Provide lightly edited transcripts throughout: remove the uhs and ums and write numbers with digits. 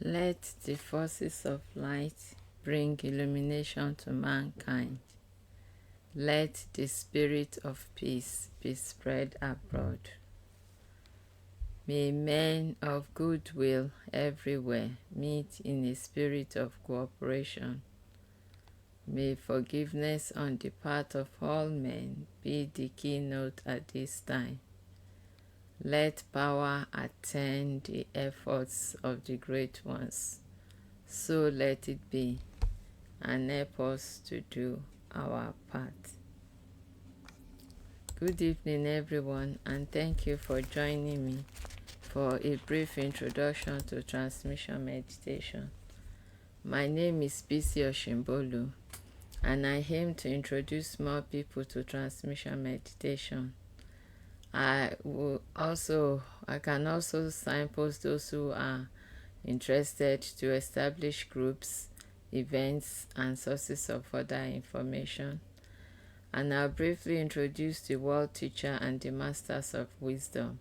Let the forces of light bring illumination to mankind. Let the spirit of peace be spread abroad. May men of goodwill everywhere meet in a spirit of cooperation. May forgiveness on the part of all men be the keynote at this time. Let power attend the efforts of the great ones. So let it be, and help us to do our part. Good evening, everyone, and thank you for joining me for a brief introduction to transmission meditation. My name is Bisi Oshimbolu, and I aim to introduce more people to transmission meditation. I can also signpost those who are interested to establish groups, events, and sources of further information. And I'll briefly introduce the world teacher and the masters of wisdom.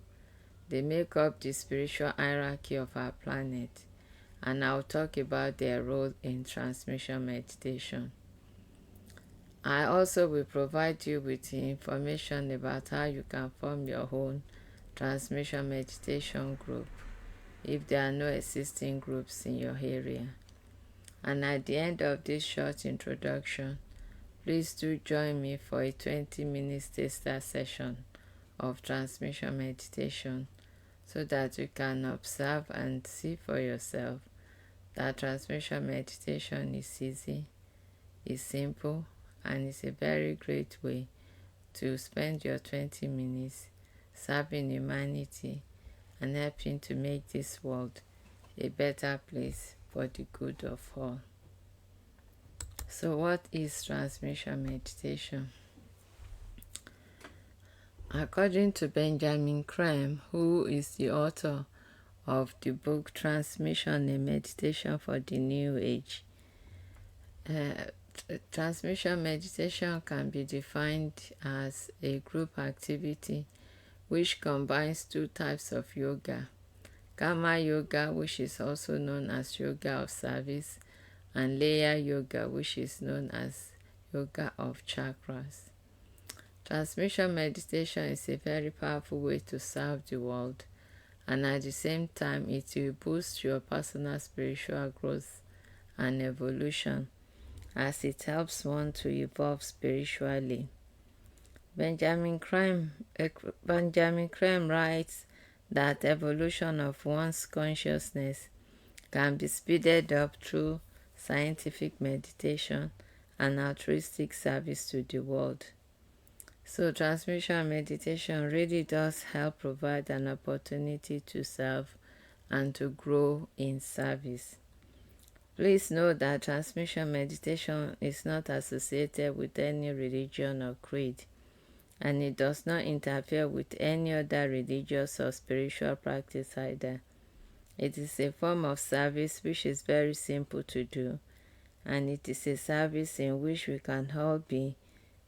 They make up the spiritual hierarchy of our planet, and I'll talk about their role in transmission meditation. I also will provide you with information about how you can form your own transmission meditation group if there are no existing groups in your area. And at the end of this short introduction, please do join me for a 20-minute taster session of transmission meditation so that you can observe and see for yourself that transmission meditation is easy, is simple, and is a very great way to spend your 20 minutes serving humanity and helping to make this world a better place for the good of all. So what is transmission meditation? According to Benjamin Creme, who is the author of the book Transmission, a Meditation for the New Age, transmission meditation can be defined as a group activity which combines two types of yoga: Karma yoga, which is also known as yoga of service, and laya yoga, which is known as yoga of chakras. Transmission meditation is a very powerful way to serve the world, and at the same time it will boost your personal spiritual growth and evolution as it helps one to evolve spiritually. Benjamin Creme writes that evolution of one's consciousness can be speeded up through scientific meditation and altruistic service to the world. So transmission meditation really does help provide an opportunity to serve and to grow in service. Please note that transmission meditation is not associated with any religion or creed, and it does not interfere with any other religious or spiritual practice either. It is a form of service which is very simple to do, and it is a service in which we can all be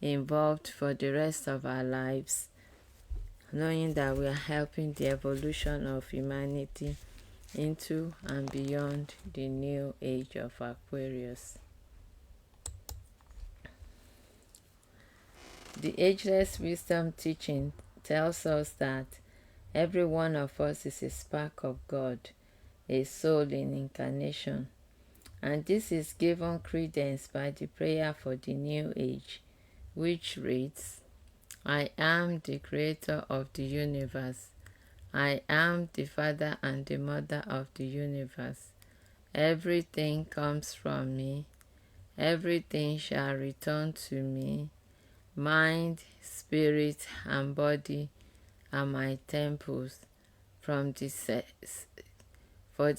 involved for the rest of our lives, knowing that we are helping the evolution of humanity into and beyond the new age of Aquarius. The Ageless Wisdom teaching tells us that every one of us is a spark of God, a soul in incarnation, and this is given credence by the prayer for the new age, which reads, I am the creator of the universe. I am the father and the mother of the universe. Everything comes from me. Everything shall return to me. Mind, spirit, and body are my temples. For the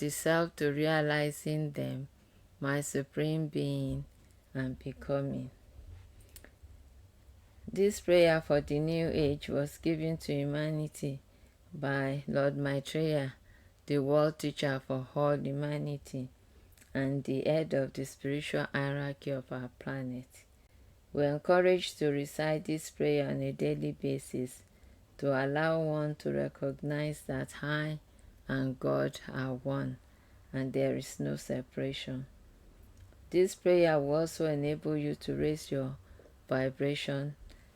self to realizing them, my supreme being and becoming. This prayer for the new age was given to humanity by Lord Maitreya, the world teacher for all humanity and the head of the spiritual hierarchy of our planet. We are encouraged to recite this prayer on a daily basis to allow one to recognize that I and God are one, and there is no separation. This prayer will also enable you to raise your vibration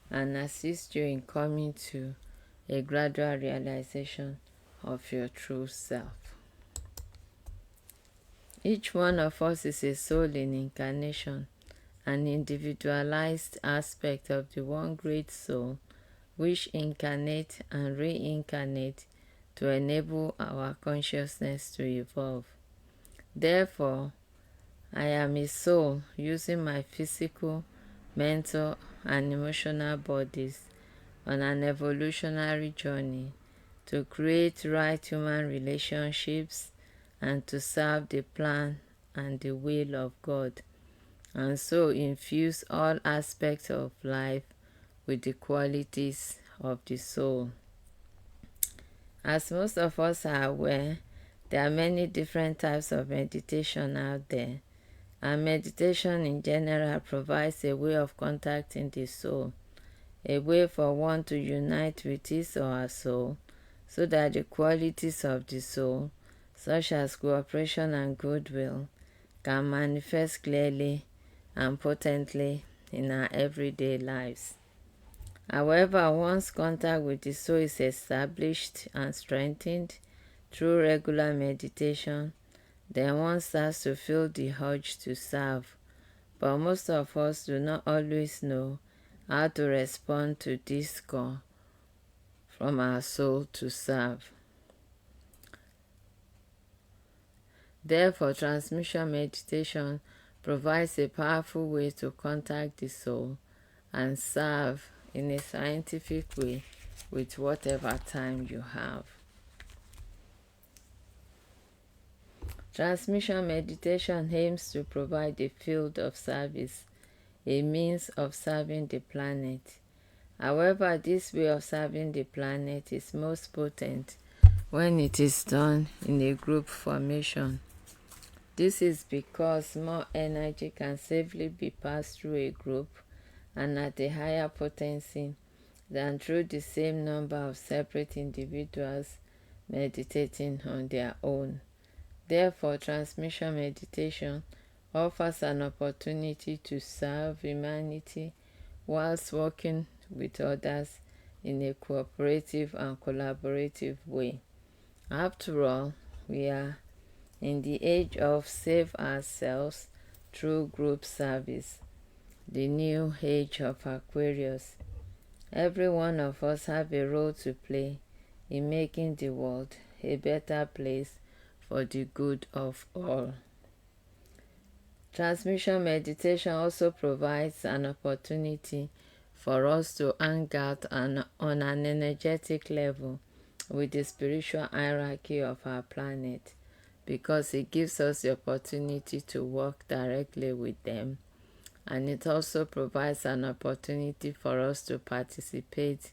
and assist you in coming to a gradual realization of your true self. Each one of us is a soul in incarnation, an individualized aspect of the one great soul which incarnate and reincarnate to enable our consciousness to evolve. Therefore, I am a soul using my physical, mental, and emotional bodies on an evolutionary journey to create right human relationships and to serve the plan and the will of God, and so infuse all aspects of life with the qualities of the soul. As most of us are aware, there are many different types of meditation out there, and meditation in general provides a way of contacting the soul, a way for one to unite with his or her soul, so that the qualities of the soul, such as cooperation and goodwill, can manifest clearly and potently in our everyday lives. However, once contact with the soul is established and strengthened through regular meditation, then one starts to feel the urge to serve. But most of us do not always know how to respond to this call from our soul to serve. Therefore, transmission meditation provides a powerful way to contact the soul and serve in a scientific way with whatever time you have. Transmission meditation aims to provide a field of service, a means of serving the planet. However, this way of serving the planet is most potent when it is done in a group formation. This is because more energy can safely be passed through a group and at a higher potency than through the same number of separate individuals meditating on their own. Therefore, transmission meditation offers an opportunity to serve humanity whilst working with others in a cooperative and collaborative way. After all, we are in the age of save ourselves through group service, the new age of Aquarius. Every one of us have a role to play in making the world a better place for the good of all. Transmission meditation also provides an opportunity for us to hang out on an energetic level with the spiritual hierarchy of our planet, because it gives us the opportunity to work directly with them, and it also provides an opportunity for us to participate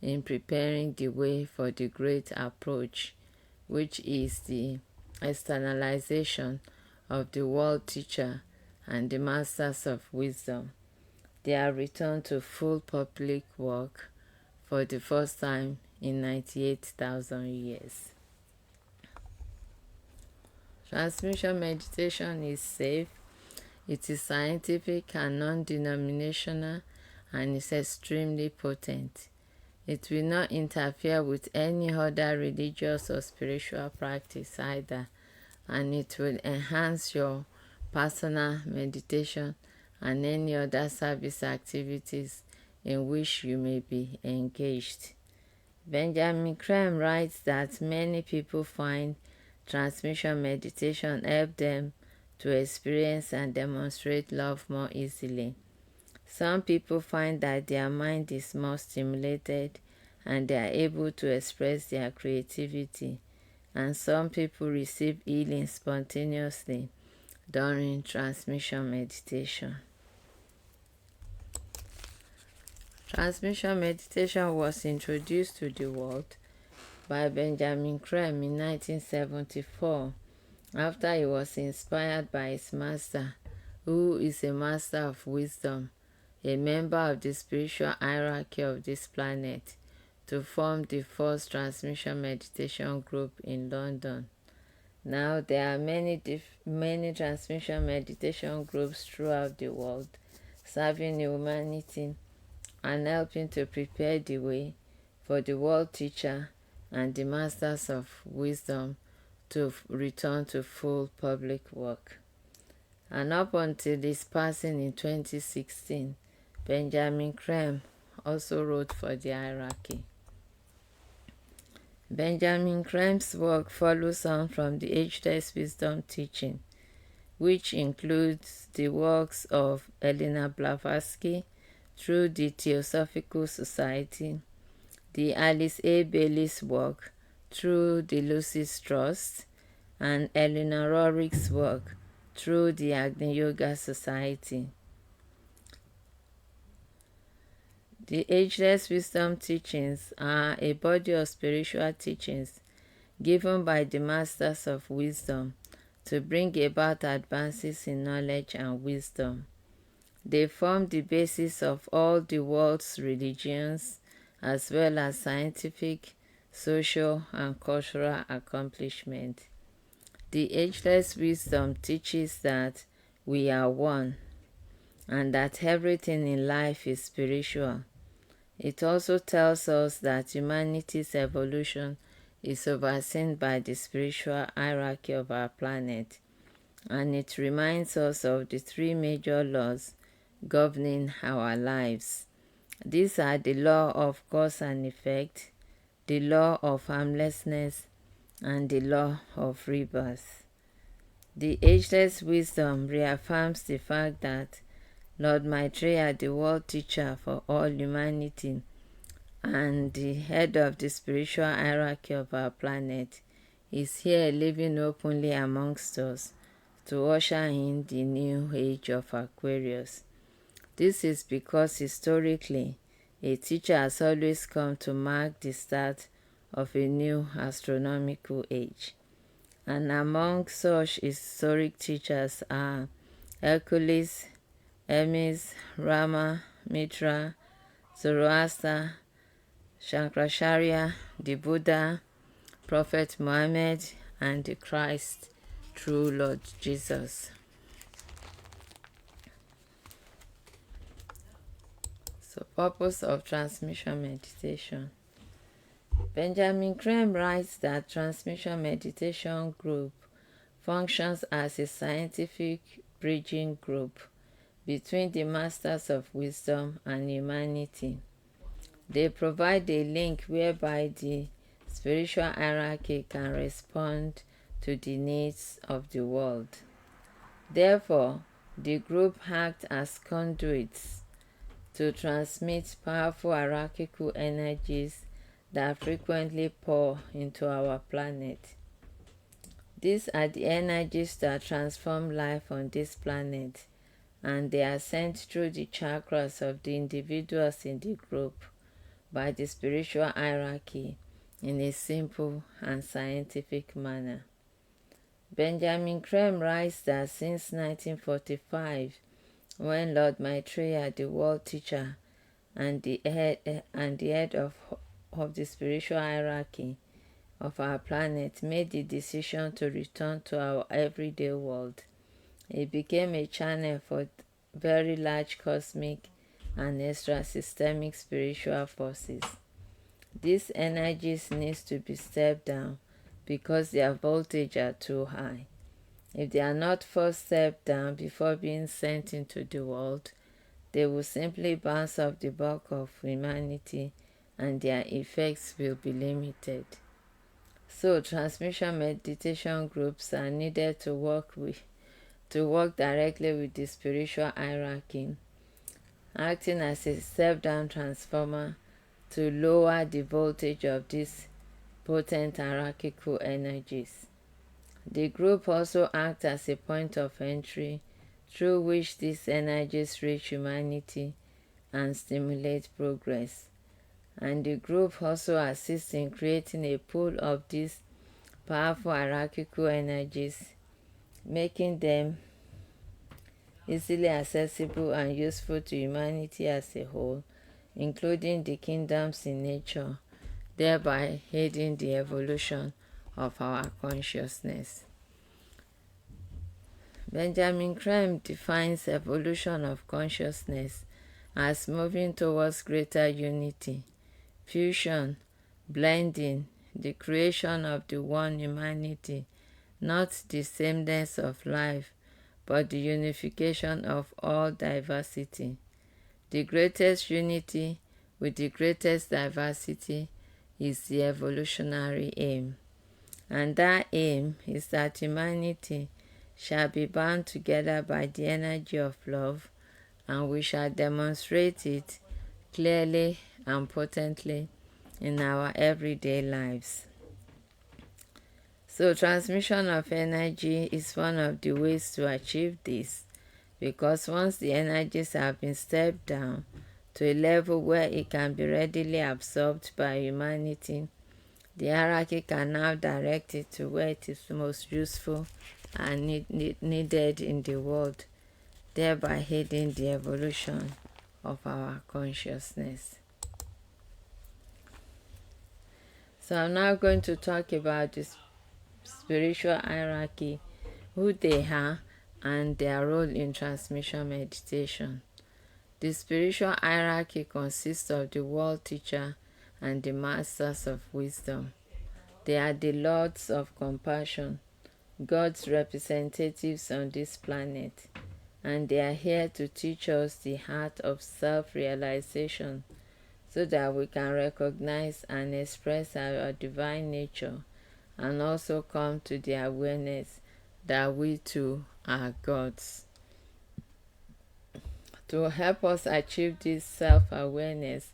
in preparing the way for the great approach, which is the externalization of the world teacher and the masters of wisdom, their return to full public work for the first time in 98,000 years. Transmission meditation is safe, it is scientific and non-denominational, and is extremely potent. It will not interfere with any other religious or spiritual practice either, and it will enhance your personal meditation and any other service activities in which you may be engaged. Benjamin Creme writes that many people find transmission meditation help them to experience and demonstrate love more easily. Some people find that their mind is more stimulated and they are able to express their creativity, and some people receive healing spontaneously during transmission meditation. Transmission meditation was introduced to the world by Benjamin Creme in 1974 after he was inspired by his master, who is a master of wisdom, a member of the spiritual hierarchy of this planet, to form the first transmission meditation group in London. Now there are many transmission meditation groups throughout the world, serving humanity and helping to prepare the way for the world teacher and the masters of wisdom to return to full public work. And up until his passing in 2016, Benjamin Creme also wrote for the hierarchy. Benjamin Creme's work follows on from the Ageless Wisdom teaching, which includes the works of Elena Blavatsky through the Theosophical Society, the Alice A. Bailey's work through the Lucis Trust, and Eleanor Rorick's work through the Agni Yoga Society. The Ageless Wisdom teachings are a body of spiritual teachings given by the Masters of Wisdom to bring about advances in knowledge and wisdom. They form the basis of all the world's religions as well as scientific, social, and cultural accomplishment. The Ageless Wisdom teaches that we are one and that everything in life is spiritual. It also tells us that humanity's evolution is overseen by the spiritual hierarchy of our planet, and it reminds us of the three major laws governing our lives. These are the law of cause and effect, the law of harmlessness, and the law of rebirth. The Ageless Wisdom reaffirms the fact that Lord Maitreya, the world teacher for all humanity and the head of the spiritual hierarchy of our planet, is here living openly amongst us to usher in the new age of Aquarius. This is because historically, a teacher has always come to mark the start of a new astronomical age. And among such historic teachers are Hercules, Hermes, Rama, Mitra, Zoroaster, Shankaracharya, the Buddha, Prophet Muhammad, and the Christ, true Lord Jesus. So, purpose of transmission meditation. Benjamin Creme writes that transmission meditation group functions as a scientific bridging group between the Masters of Wisdom and humanity. They provide a link whereby the spiritual hierarchy can respond to the needs of the world. Therefore, the group acts as conduits to transmit powerful hierarchical energies that frequently pour into our planet. These are the energies that transform life on this planet, and they are sent through the chakras of the individuals in the group by the spiritual hierarchy in a simple and scientific manner. Benjamin Creme writes that since 1945, when Lord Maitreya, the world teacher and the head of the spiritual hierarchy of our planet, made the decision to return to our everyday world, it became a channel for very large cosmic and extra-systemic spiritual forces. These energies need to be stepped down because their voltage are too high. If they are not first stepped down before being sent into the world, they will simply bounce off the back of humanity and their effects will be limited. So transmission meditation groups are needed to work directly with the spiritual hierarchy, acting as a step-down transformer to lower the voltage of these potent hierarchical energies. The group also acts as a point of entry through which these energies reach humanity and stimulate progress. And the group also assists in creating a pool of these powerful hierarchical energies, making them easily accessible and useful to humanity as a whole, including the kingdoms in nature, thereby aiding the evolution of our consciousness. Benjamin Creme defines evolution of consciousness as moving towards greater unity, fusion, blending, the creation of the one humanity, not the sameness of life, but the unification of all diversity. The greatest unity with the greatest diversity is the evolutionary aim. And that aim is that humanity shall be bound together by the energy of love, and we shall demonstrate it clearly and potently in our everyday lives. So transmission of energy is one of the ways to achieve this, because once the energies have been stepped down to a level where it can be readily absorbed by humanity, the hierarchy can now direct it to where it is most useful and needed in the world, thereby aiding the evolution of our consciousness. So I'm now going to talk about this spiritual hierarchy, who they are, and their role in transmission meditation. The spiritual hierarchy consists of the world teacher and the masters of wisdom. They are the lords of compassion, God's representatives on this planet, and they are here to teach us the art of self-realization so that we can recognize and express our divine nature and also come to the awareness that we too are gods. To help us achieve this self-awareness,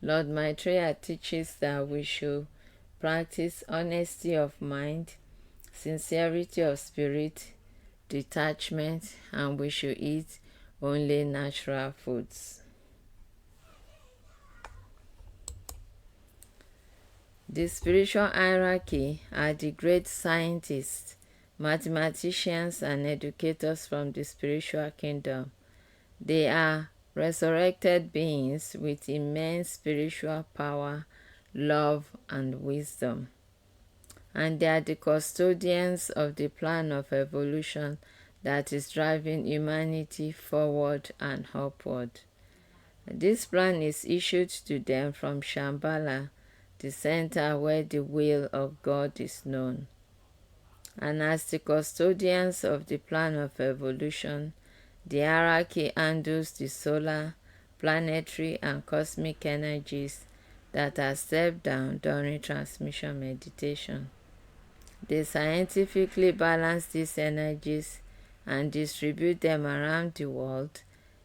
Lord Maitreya teaches that we should practice honesty of mind, sincerity of spirit, detachment, and we should eat only natural foods. The spiritual hierarchy are the great scientists, mathematicians, and educators from the spiritual kingdom. They are resurrected beings with immense spiritual power, love, and wisdom. And they are the custodians of the plan of evolution that is driving humanity forward and upward. This plan is issued to them from Shambhala, the center where the will of God is known. And as the custodians of the plan of evolution, the hierarchy handles the solar, planetary, and cosmic energies that are stepped down during transmission meditation. They scientifically balance these energies and distribute them around the world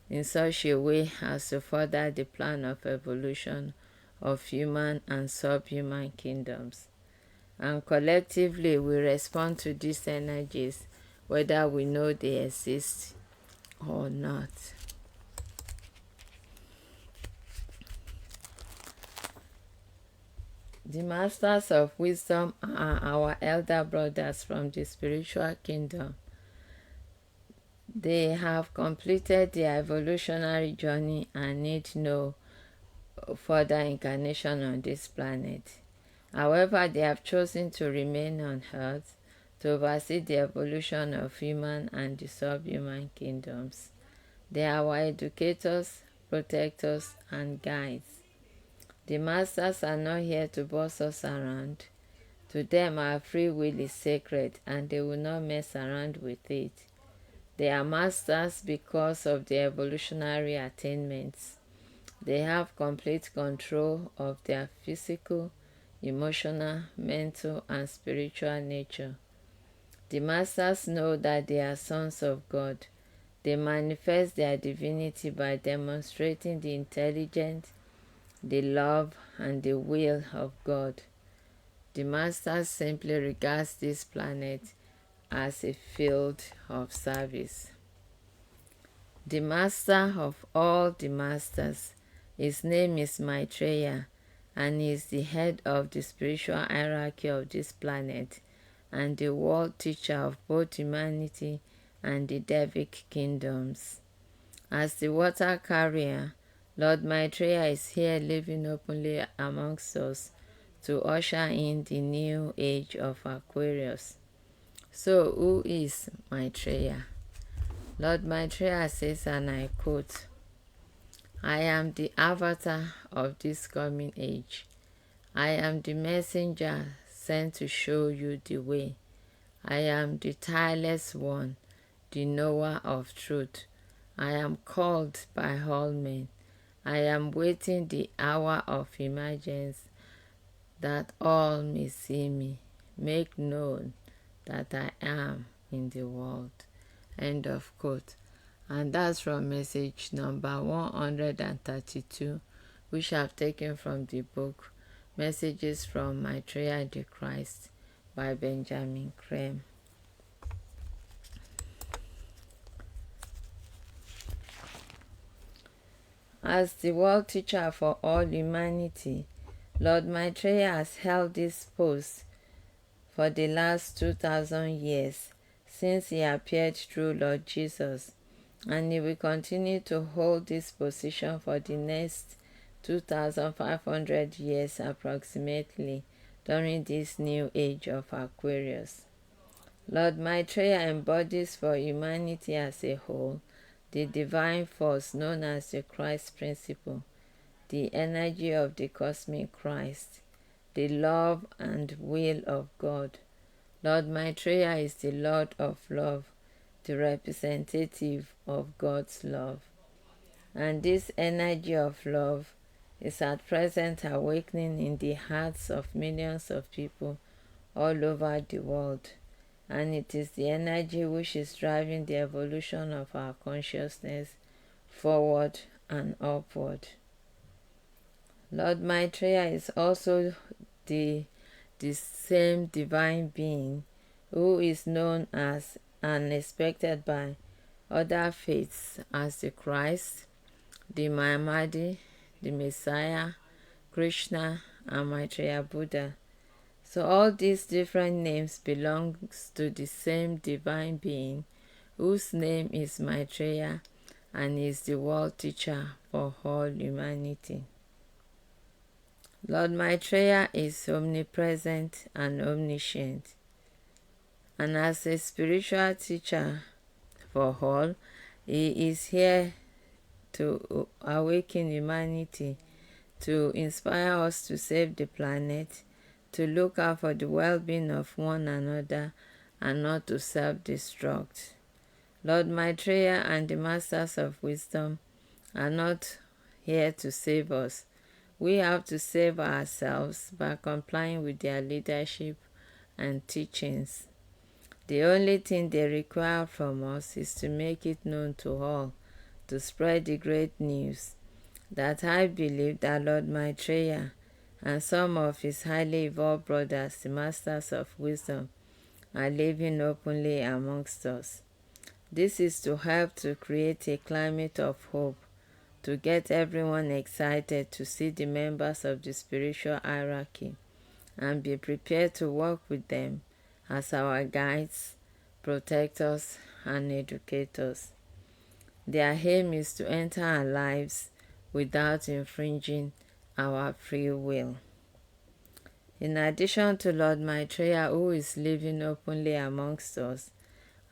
in such a way as to further the plan of evolution of human and subhuman kingdoms. And collectively we respond to these energies whether we know they exist or not. The masters of wisdom are our elder brothers from the spiritual kingdom. They have completed their evolutionary journey and need no further incarnation on this planet. However, they have chosen to remain on Earth to oversee the evolution of human and the subhuman kingdoms. They are our educators, protectors, and guides. The masters are not here to boss us around. To them, our free will is sacred and they will not mess around with it. They are masters because of their evolutionary attainments. They have complete control of their physical, emotional, mental, and spiritual nature. The masters know that they are sons of God. They manifest their divinity by demonstrating the intelligence, the love, and the will of God. The masters simply regards this planet as a field of service. The master of all the masters, his name is Maitreya, and he is the head of the spiritual hierarchy of this planet and the world teacher of both humanity and the Devic kingdoms. As the water carrier, Lord Maitreya is here living openly amongst us to usher in the new age of Aquarius. So who is Maitreya? Lord Maitreya says, and I quote, "I am the avatar of this coming age. I am the messenger sent to show you the way. I am the tireless one, the knower of truth. I am called by all men. I am waiting the hour of emergence that all may see me. Make known that I am in the world." End of quote. And that's from message number 132, which I've taken from the book Messages from Maitreya the Christ by Benjamin Creme. As the world teacher for all humanity, Lord Maitreya has held this post for the last 2000 years since he appeared through Lord Jesus, and he will continue to hold this position for the next 2500 years approximately during this new age of Aquarius. Lord Maitreya embodies for humanity as a whole the divine force known as the Christ principle, the energy of the cosmic Christ, the love and will of God. Lord Maitreya is the Lord of love, the representative of God's love. And this energy of love is at present awakening in the hearts of millions of people all over the world. And it is the energy which is driving the evolution of our consciousness forward and upward. Lord Maitreya is also the same divine being who is known as and respected by other faiths as the Christ, the Mahdi, the Messiah, Krishna, and Maitreya Buddha. So all these different names belong to the same divine being whose name is Maitreya and is the world teacher for all humanity. Lord Maitreya is omnipresent and omniscient, and as a spiritual teacher for all, he is here to awaken humanity, to inspire us to save the planet, to look out for the well-being of one another, and not to self-destruct. Lord Maitreya and the Masters of Wisdom are not here to save us. We have to save ourselves by complying with their leadership and teachings. The only thing they require from us is to make it known to all, to spread the great news that I believe that Lord Maitreya and some of his highly evolved brothers, the Masters of Wisdom, are living openly amongst us. This is to help to create a climate of hope, to get everyone excited to see the members of the spiritual hierarchy and be prepared to work with them as our guides, protectors, and educators. Their aim is to enter our lives without infringing our free will. In addition to Lord Maitreya, who is living openly amongst us,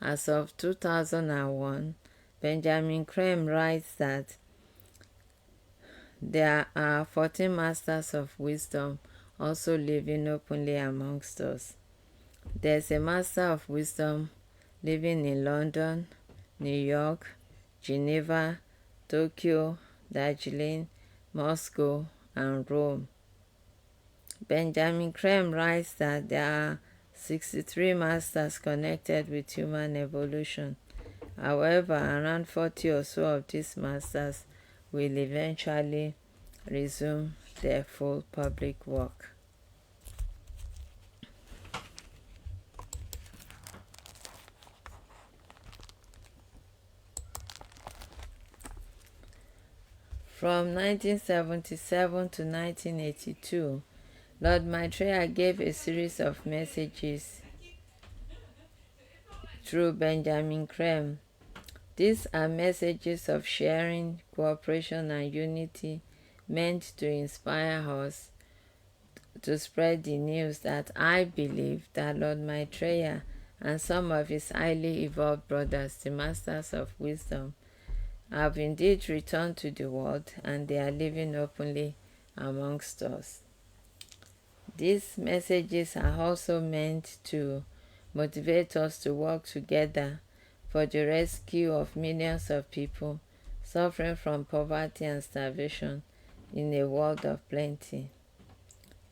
as of 2001, Benjamin Creme writes that there are 14 Masters of Wisdom also living openly amongst us. There's a Master of Wisdom living in London, New York, Geneva, Tokyo, Darjeeling, Moscow, and Rome. Benjamin Creme writes that there are 63 masters connected with human evolution. However, around 40 or so of these masters will eventually resume their full public work. From 1977 to 1982, Lord Maitreya gave a series of messages through Benjamin Creme. These are messages of sharing, cooperation, and unity meant to inspire us to spread the news that I believe that Lord Maitreya and some of his highly evolved brothers, the masters of wisdom, have indeed returned to the world, and they are living openly amongst us. These messages are also meant to motivate us to work together for the rescue of millions of people suffering from poverty and starvation in a world of plenty.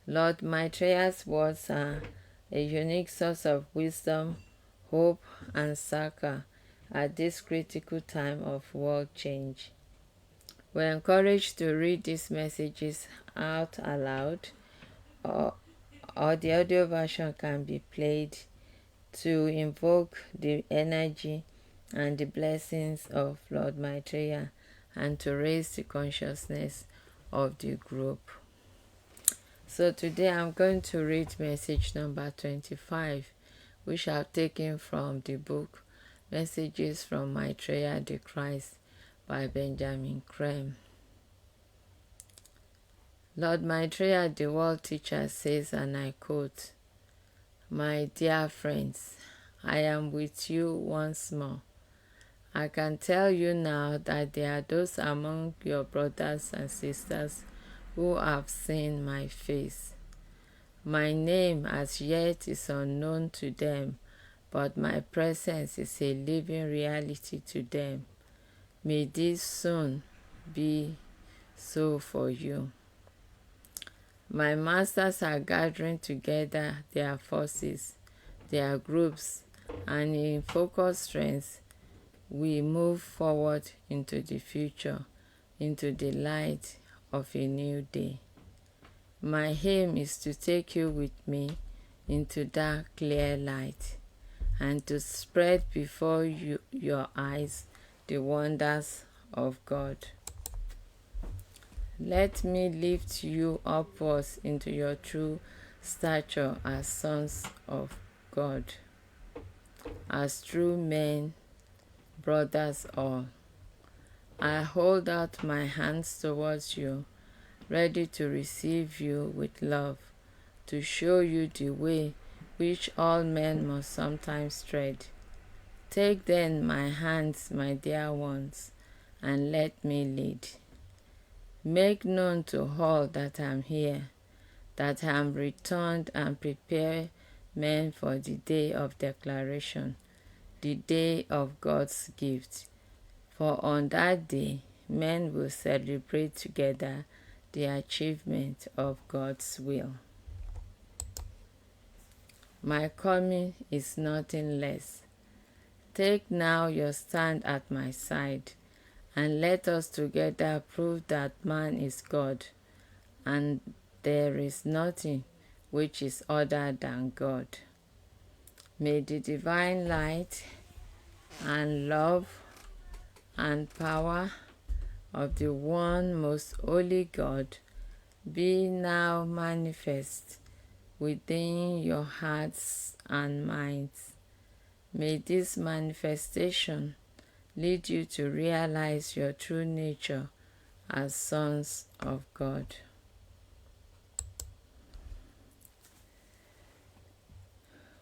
Lord Maitreya's words are a unique source of wisdom, hope, and succor at this critical time of world change. We're encouraged to read these messages out aloud, or, or the audio version can be played to invoke the energy and the blessings of Lord Maitreya and to raise the consciousness of the group. So today I'm going to read message number 25, which I've taken from the book Messages from Maitreya the Christ by Benjamin Creme. Lord Maitreya, the world teacher, says, and I quote, "My dear friends, I am with you once more. I can tell you now that there are those among your brothers and sisters who have seen my face. My name as yet is unknown to them, but my presence is a living reality to them. May this soon be so for you. My masters are gathering together their forces, their groups, and in focused strength, we move forward into the future, into the light of a new day. My aim is to take you with me into that clear light and to spread before your eyes the wonders of God. Let me lift you upwards into your true stature as sons of God, as true men, brothers all. I hold out my hands towards you, ready to receive you with love, to show you the way which all men must sometimes tread. Take then my hands, my dear ones, and let me lead. Make known to all that I am here, that I am returned, and prepare men for the day of declaration, the day of God's gift. For on that day, men will celebrate together the achievement of God's will. My coming is nothing less. Take now your stand at my side, and let us together prove that man is God, and there is nothing which is other than God. May the divine light and love and power of the one most holy God be now manifest within your hearts and minds. May this manifestation lead you to realize your true nature as sons of God."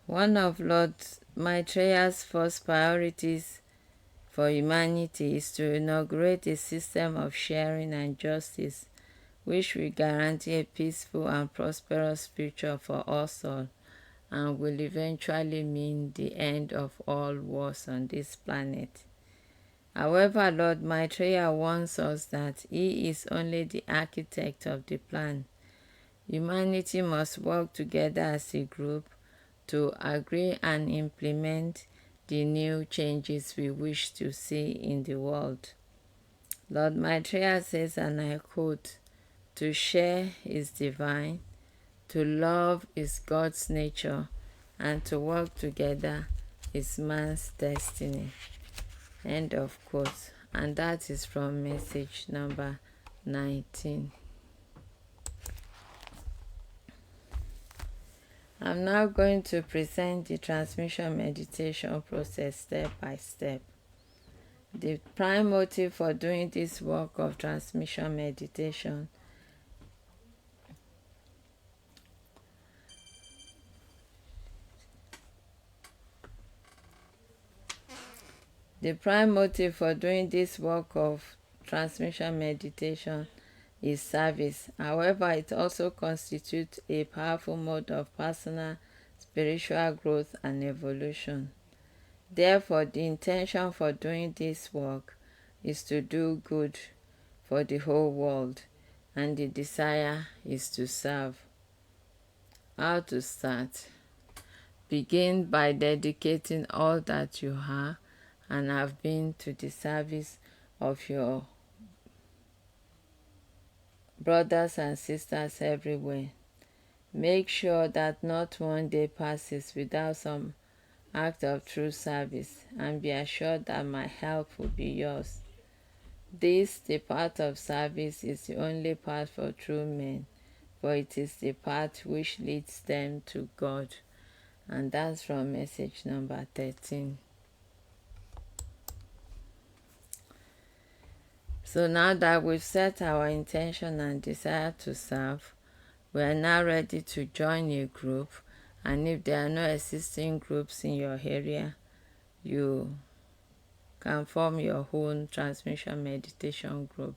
One of Lord Maitreya's first priorities for humanity is to inaugurate a system of sharing and justice which will guarantee a peaceful and prosperous future for us all, and will eventually mean the end of all wars on this planet. However, Lord Maitreya warns us that he is only the architect of the plan. Humanity must work together as a group to agree and implement the new changes we wish to see in the world. Lord Maitreya says, and I quote, "To share is divine, to love is God's nature, and to work together is man's destiny." End of quote. And that is from message number 19. I'm now going to present the transmission meditation process step by step. The prime motive for doing this work of transmission meditation The prime motive for doing this work of transmission meditation is service. However, it also constitutes a powerful mode of personal spiritual growth and evolution. Therefore, the intention for doing this work is to do good for the whole world, and the desire is to serve. How to start? Begin by dedicating all that you are and have been to the service of your brothers and sisters everywhere. Make sure that not one day passes without some act of true service, and be assured that my help will be yours. This, the path of service, is the only path for true men, for it is the path which leads them to God. And that's from message number 13. So now that we've set our intention and desire to serve, we are now ready to join a group. And if there are no existing groups in your area, you can form your own transmission meditation group.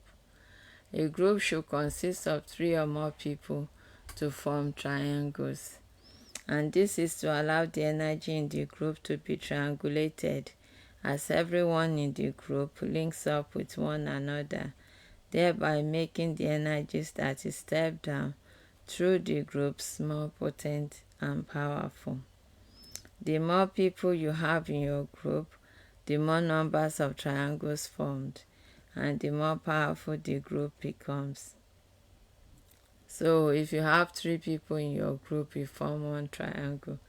A group should consist of 3 or more people to form triangles. And this is to allow the energy in the group to be triangulated, as everyone in the group links up with one another, thereby making the energies that is stepped down through the groups more potent and powerful. The more people you have in your group, the more numbers of triangles formed, and the more powerful the group becomes. So if you have 3 people in your group, you form one triangle.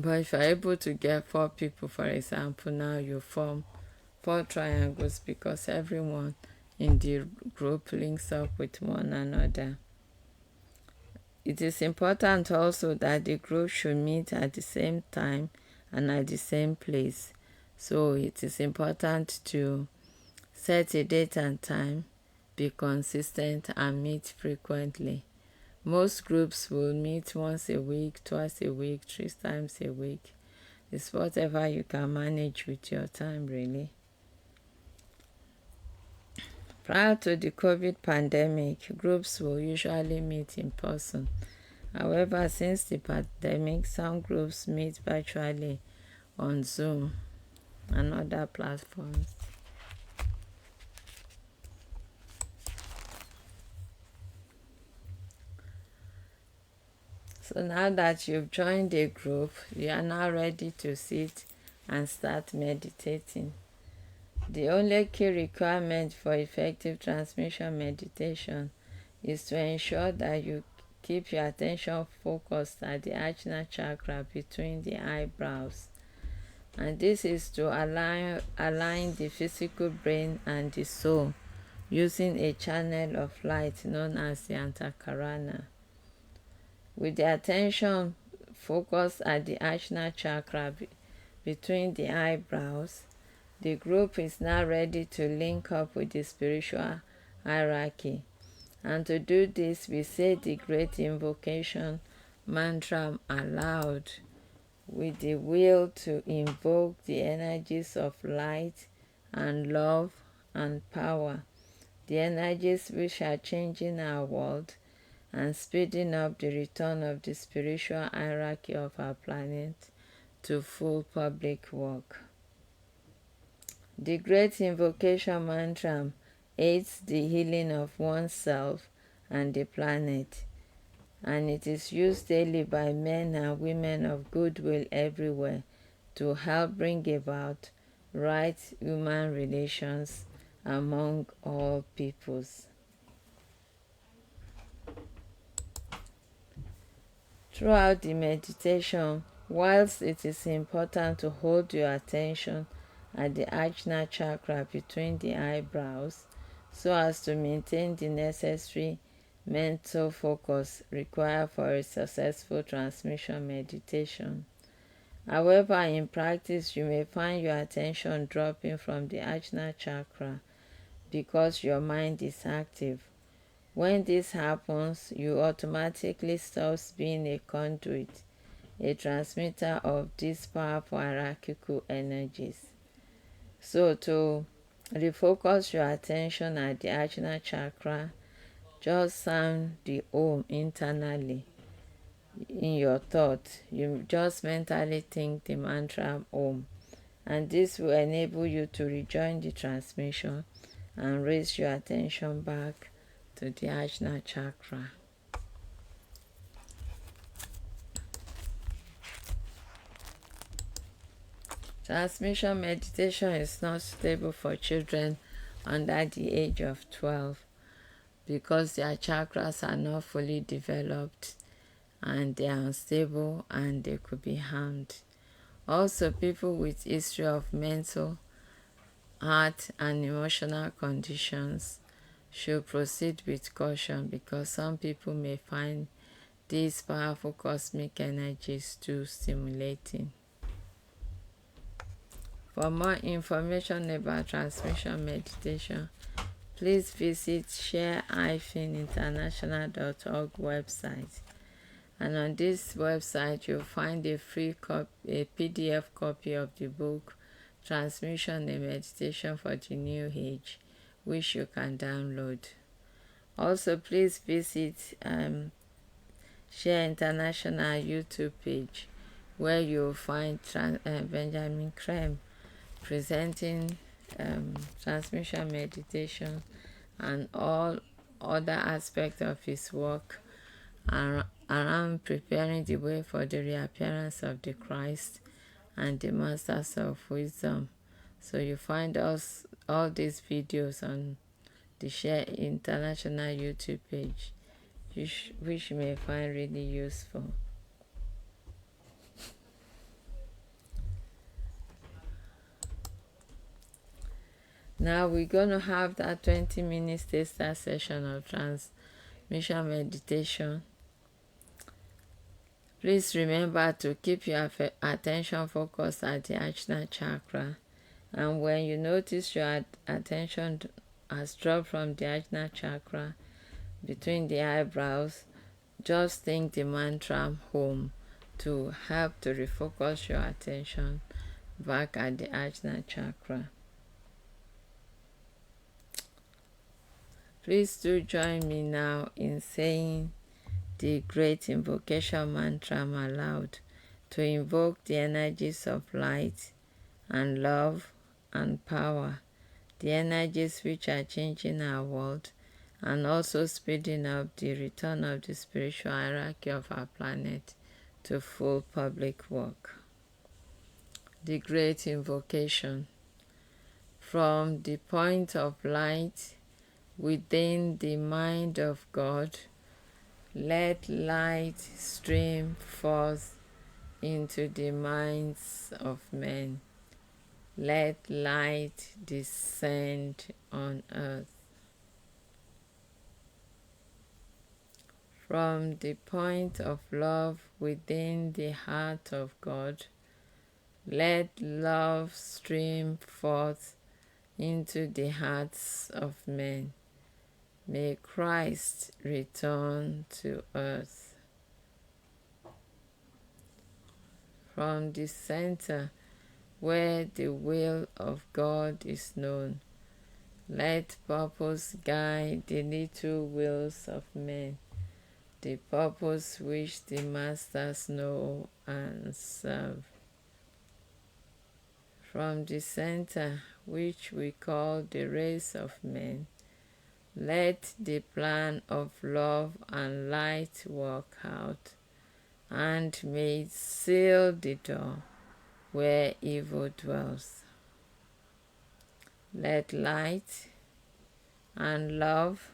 But if you're able to get 4 people, for example, now you form 4 triangles, because everyone in the group links up with one another. It is important also that the group should meet at the same time and at the same place. So it is important to set a date and time, be consistent, and meet frequently. Most groups will meet once a week, twice a week, 3 times a week. It's whatever you can manage with your time, really. Prior to the COVID pandemic, groups will usually meet in person. However, since the pandemic, some groups meet virtually on Zoom and other platforms. So now that you've joined a group, you are now ready to sit and start meditating. The only key requirement for effective transmission meditation is to ensure that you keep your attention focused at the ajna chakra between the eyebrows. And this is to align the physical brain and the soul using a channel of light known as the antakarana. With the attention focused at the ajna chakra between the eyebrows, the group is now ready to link up with the spiritual hierarchy. And to do this, we say the great invocation mantra aloud, with the will to invoke the energies of light and love and power, the energies which are changing our world and speeding up the return of the spiritual hierarchy of our planet to full public work. The great invocation mantra aids the healing of oneself and the planet, and it is used daily by men and women of goodwill everywhere to help bring about right human relations among all peoples. Throughout the meditation, whilst it is important to hold your attention at the ajna chakra between the eyebrows so as to maintain the necessary mental focus required for a successful transmission meditation. However, in practice, you may find your attention dropping from the ajna chakra because your mind is active. When this happens, you automatically stop being a conduit, a transmitter of these powerful hierarchical energies. So to refocus your attention at the Ajna chakra, just sound the Om internally in your thought. You just mentally think the mantra Om, and this will enable you to rejoin the transmission and raise your attention back to the Ajna chakra. Transmission meditation is not suitable for children under the age of 12 because their chakras are not fully developed and they are unstable and they could be harmed. Also, people with history of mental, heart and emotional conditions should proceed with caution because some people may find these powerful cosmic energies too stimulating. For more information about transmission meditation, please visit share-international.org website. And on this website, you'll find a a PDF copy of the book Transmission and Meditation for the New Age, which you can download. Also, please visit Share International YouTube page, where you'll find Benjamin Creme presenting transmission meditation and all other aspects of his work around preparing the way for the reappearance of the Christ and the Masters of Wisdom. So you find all these videos on the Share International YouTube page, which you may find really useful. Now we're going to have that 20-minute taster session of transmission meditation. Please remember to keep your attention focused at the Ajna chakra. And when you notice your attention has dropped from the Ajna chakra between the eyebrows, just think the mantra home to help to refocus your attention back at the Ajna chakra. Please do join me now in saying the great invocation mantra aloud to invoke the energies of light and love and power, the energies which are changing our world and also speeding up the return of the spiritual hierarchy of our planet to full public work. The great invocation. From the point of light within the mind of God, let light stream forth into the minds of men. Let light descend on earth. From the point of love within the heart of God, let love stream forth into the hearts of men. May Christ return to earth. From the center where the will of God is known, let purpose guide the little wills of men, the purpose which the masters know and serve. From the center which we call the race of men, let the plan of love and light work out, and may it seal the door where evil dwells. Let light and love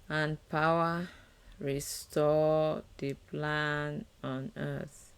and power restore the plan on earth.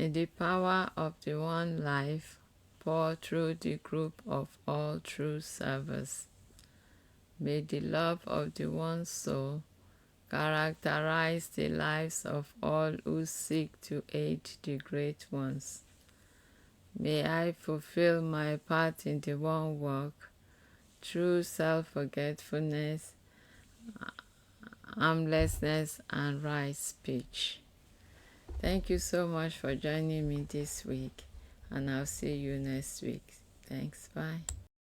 May the power of the one life pour through the group of all true servers. May the love of the one soul characterize the lives of all who seek to aid the great ones. May I fulfill my part in the one work through self-forgetfulness, harmlessness, and right speech. Thank you so much for joining me this week, and I'll see you next week. Thanks. Bye.